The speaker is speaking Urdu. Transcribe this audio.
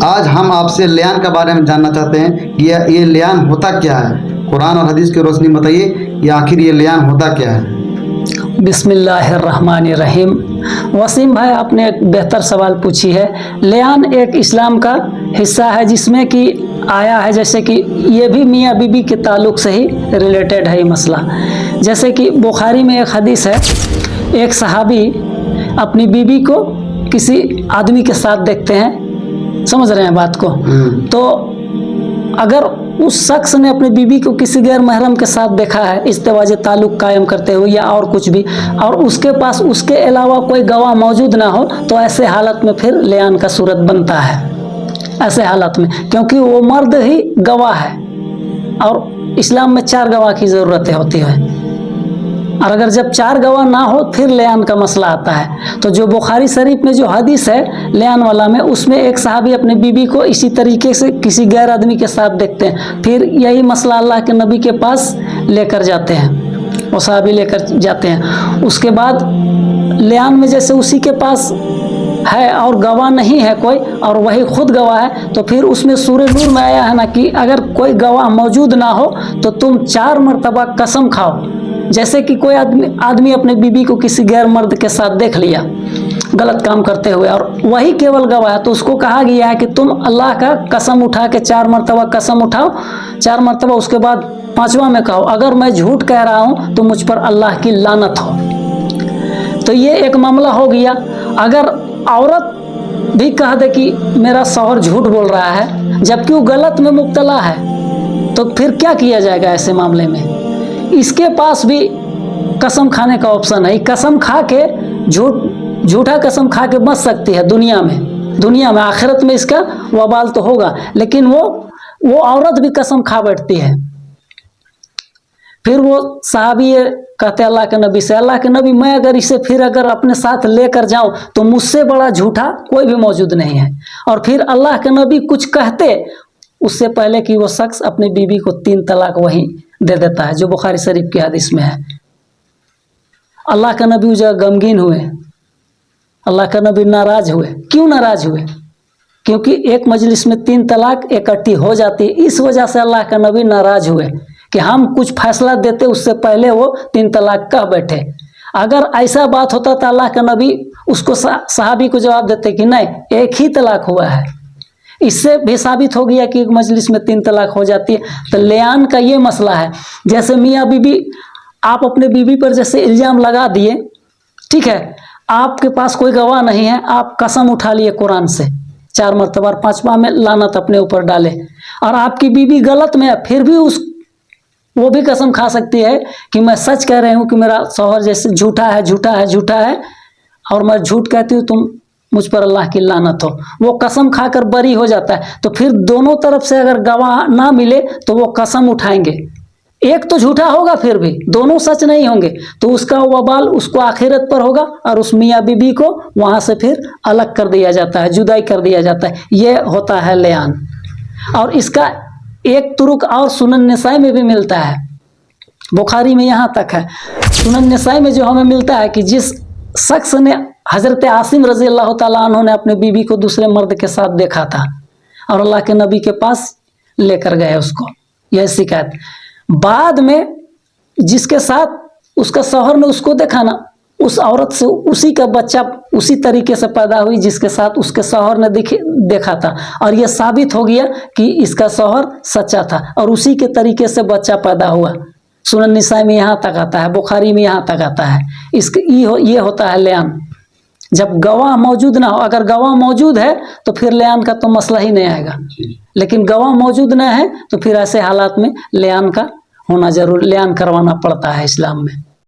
آج ہم آپ سے لیان کے بارے میں جاننا چاہتے ہیں کہ یہ لیان ہوتا کیا ہے؟ قرآن اور حدیث کی روشنی میں بتائیے یہ آخر یہ لیان ہوتا کیا ہے؟ بسم اللہ الرحمن الرحیم۔ وسیم بھائی، آپ نے ایک بہتر سوال پوچھی ہے۔ لیان ایک اسلام کا حصہ ہے جس میں کہ آیا ہے، جیسے کہ یہ بھی میاں بیوی کے تعلق سے ہی ریلیٹڈ ہے یہ مسئلہ۔ جیسے کہ بخاری میں ایک حدیث ہے، ایک صحابی اپنی بیوی کو کسی آدمی کے ساتھ دیکھتے ہیں، سمجھ رہے ہیں بات کو؟ تو اگر اس شخص نے اپنی بیوی کو کسی غیر محرم کے ساتھ دیکھا ہے ازدواج تعلق قائم کرتے ہوئے یا اور کچھ بھی، اور اس کے پاس اس کے علاوہ کوئی گواہ موجود نہ ہو، تو ایسے حالت میں پھر لیان کا صورت بنتا ہے۔ ایسے حالت میں کیونکہ وہ مرد ہی گواہ ہے، اور اسلام میں 4 گواہ کی ضرورت ہوتی ہے، اور اگر جب 4 گواہ نہ ہو پھر لیان کا مسئلہ آتا ہے۔ تو جو بخاری شریف میں جو حدیث ہے لیان والا میں، اس میں ایک صحابی اپنی بیوی کو اسی طریقے سے کسی غیر آدمی کے ساتھ دیکھتے ہیں، پھر یہی مسئلہ اللہ کے نبی کے پاس لے کر جاتے ہیں، وہ صحابی لے کر جاتے ہیں۔ اس کے بعد لیان میں جیسے اسی کے پاس ہے اور گواہ نہیں ہے کوئی، اور وہی خود گواہ ہے، تو پھر اس میں سورہ نور میں آیا ہے نا کہ اگر کوئی گواہ موجود نہ ہو تو تم 4 مرتبہ قسم کھاؤ۔ جیسے کہ کوئی آدمی اپنے بیوی کو کسی غیر مرد کے ساتھ دیکھ لیا غلط کام کرتے ہوئے، اور وہی کیول گواہ ہے، تو اس کو کہا گیا ہے کہ تم اللہ کا قسم اٹھا کے 4 مرتبہ قسم اٹھاؤ، 4 مرتبہ، اس کے بعد 5واں میں کہو اگر میں جھوٹ کہہ رہا ہوں تو مجھ پر اللہ کی لعنت ہو۔ تو یہ ایک معاملہ ہو گیا۔ اگر عورت بھی کہہ دے کہ میرا شوہر جھوٹ بول رہا ہے جبکہ وہ غلط میں مبتلا ہے، تو پھر کیا کیا جائے گا ایسے معاملے میں؟ اس کے پاس بھی قسم کھانے کا آپشن ہے، قسم کھا کے جھوٹا قسم کھا کے بچ سکتی ہے دنیا میں، آخرت میں اس کا وبال تو ہوگا، لیکن وہ عورت بھی قسم کھا بیٹھتی ہے۔ پھر وہ صحابی کہتے اللہ کے نبی سے، اللہ کے نبی میں اگر اسے پھر اگر اپنے ساتھ لے کر جاؤں تو مجھ سے بڑا جھوٹا کوئی بھی موجود نہیں ہے۔ اور پھر اللہ کے نبی کچھ کہتے اس سے پہلے کہ وہ شخص اپنی بیوی کو 3 طلاق وہیں دے دیتا ہے، جو بخاری شریف کی حدیث میں ہے۔ اللہ کا نبی جو غمگین ہوئے، اللہ کا نبی ناراض ہوئے۔ کیوں ناراض ہوئے؟ کیونکہ ایک مجلس میں 3 طلاق اکٹھی ہو جاتی ہے، اس وجہ سے اللہ کا نبی ناراض ہوئے کہ ہم کچھ فیصلہ دیتے اس سے پہلے وہ 3 طلاق کہہ بیٹھے۔ اگر ایسا بات ہوتا تو اللہ کا نبی اس کو صحابی کو جواب دیتے کہ نہیں، ایک ہی طلاق ہوا ہے۔ اس سے بھی ثابت ہو گیا کہ ایک مجلس میں 3 طلاق ہو جاتی ہے۔ تو لیان کا یہ مسئلہ ہے، جیسے میاں بیوی، آپ اپنے بیوی پر جیسے الزام لگا دیے، ٹھیک ہے، آپ کے پاس کوئی گواہ نہیں ہے، آپ قسم اٹھا لیے قرآن سے 4 مرتبہ، اور 5واں میں لعنت اپنے اوپر ڈالے، اور آپ کی بیوی غلط میں ہے، پھر بھی وہ بھی قسم کھا سکتی ہے کہ میں سچ کہہ رہی ہوں کہ میرا شوہر جیسے جھوٹا ہے، اور میں جھوٹ کہتی ہوں، تم مجھ پر اللہ کی لعنت ہو۔ وہ قسم کھا کر بری ہو جاتا ہے۔ تو پھر دونوں طرف سے اگر گواہ نہ ملے تو وہ قسم اٹھائیں گے، ایک تو جھوٹا ہوگا، پھر بھی دونوں سچ نہیں ہوں گے، تو اس کا وبال اس کو آخرت پر ہوگا، اور اس میاں بیوی کو وہاں سے پھر الگ کر دیا جاتا ہے، جدائی کر دیا جاتا ہے۔ یہ ہوتا ہے لیان۔ اور اس کا ایک طرق اور سنن نسائی میں بھی ملتا ہے، بخاری میں یہاں تک ہے، سنن نسائی میں جو ہمیں ملتا ہے کہ جس شخص نے حضرت عاصم رضی اللہ تعالیٰ عنہ نے اپنے بیوی کو دوسرے مرد کے ساتھ دیکھا تھا، اور اللہ کے نبی کے پاس لے کر گئے اس کو، یہ شکایت۔ بعد میں جس کے ساتھ اس کا شوہر نے اس کو دیکھا نا، اس عورت سے اسی کا بچہ اسی طریقے سے پیدا ہوئی جس کے ساتھ اس کے شوہر نے دیکھا تھا، اور یہ ثابت ہو گیا کہ اس کا شوہر سچا تھا، اور اسی کے طریقے سے بچہ پیدا ہوا۔ سنن نسائی میں یہاں تک آتا ہے، بخاری میں یہاں تک آتا ہے۔ یہ ہوتا ہے لیان، جب گواہ موجود نہ ہو۔ اگر گواہ موجود ہے تو پھر لیان کا تو مسئلہ ہی نہیں آئے گا، لیکن گواہ موجود نہ ہے تو پھر ایسے حالات میں لیان کا ہونا ضرور، لیان کروانا پڑتا ہے اسلام میں۔